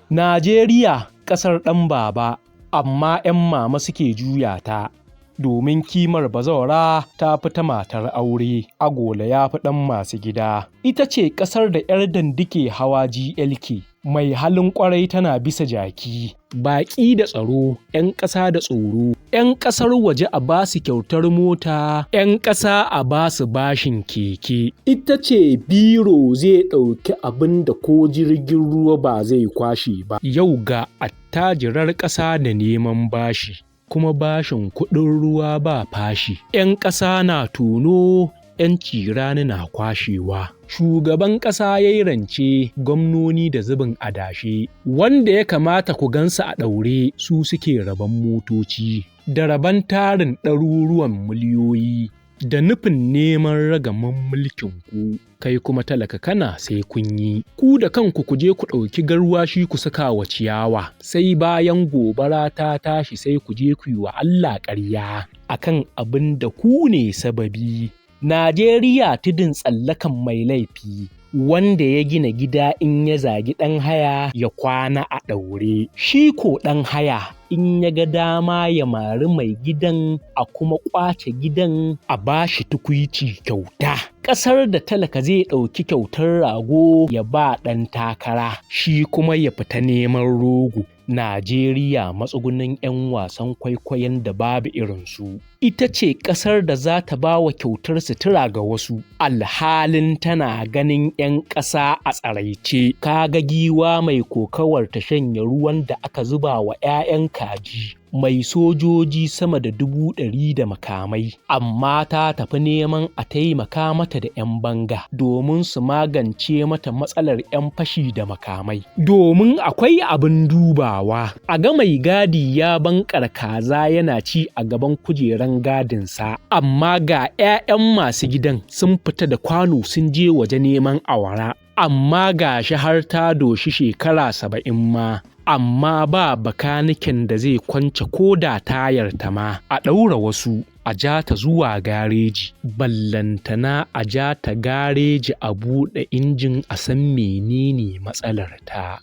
Najeriya ƙasar ɗan baba, amma 'yan mama suke juya ta. Domin kimar bazawara ta fi ta matar aure, agola ya fi ɗan masu gida. Ita ce ƙasar da 'yar dandike hawa GLK, mai halin ƙwarai tana bisa jaki. Baƙi da tsaro, 'yan ƙasa da tsoro. 'Yan ƙasar waje a ba su kyautar mota, 'yan ƙasa a ba su bashin keke. Ita ce biro zai ɗauki abin da ko jirgin ruwa ba zai kwashe ba. Yau ga attajirar ƙasa da neman bashi, kuma bashin kuɗin ruwa ba fashi. 'Yan ƙasa na tono, 'yan cirani na kwashewa. Shugaban ƙasa ya yi rance, gwamnoni da zubin adashe. Wanda ya kamata ku gansu a ɗaure, su suke rabon motoci, da rabon tarin ɗaruruwan miliyoyi, da nufin neman ragaman mulkin ku. Kai kuma talaka kana sai kun yi. Ku da kanku ku je ku ɗauki garwashi ku saka wa ciyawa, sai bayan gobara ta tashi sai ku je ku yi wa Allah ƙarya akan abin da ku ne sababi. Najeriya tudun tsallakan mai laifi, wanda ya gina gida in ya zagi ɗan haya ya kwana a ɗaure. Shi ko ɗan haya in ya ga dama ya mari mai gidan, a kuma ƙwace gidan a bashi tukuici kyauta. Ƙasar da talaka zai ɗauki kyautar rago ya ba ɗan takara, shi kuma ya fita neman rogo. Najeriya matsugunin 'yan wasan kwaikwayon da babu irinsu. Ita ce ƙasar da za ta ba wa kyautar sutura ga wasu, alhalin tana ganin 'yan ƙasa a tsaraice. Kaga giwa mai kokawar ta shanye ruwan da aka zuba wa 'ya'yan kaji, mai sojoji sama da 100,000 da makamai, amma ta tafi neman a taimaka mata da 'yan banga domin su magance mata matsalar 'yan fashi da makamai. Domin akwai abin dubawa, a ga mai gadi ya bankar kaza yana ci a gaban kujeran gadinsa, amma ga 'ya'yan masu gidan sun fita da kwano sun je waje neman awara, amma ga shi har ta doshi shekara 70 ma. Amma ba bakaniken da zai kwance ko da tayar ta ma, a ɗaura wasu a ja ta zuwa gareji, ballantana a ja ta gareji a buɗe injin a san menene matsalar ta.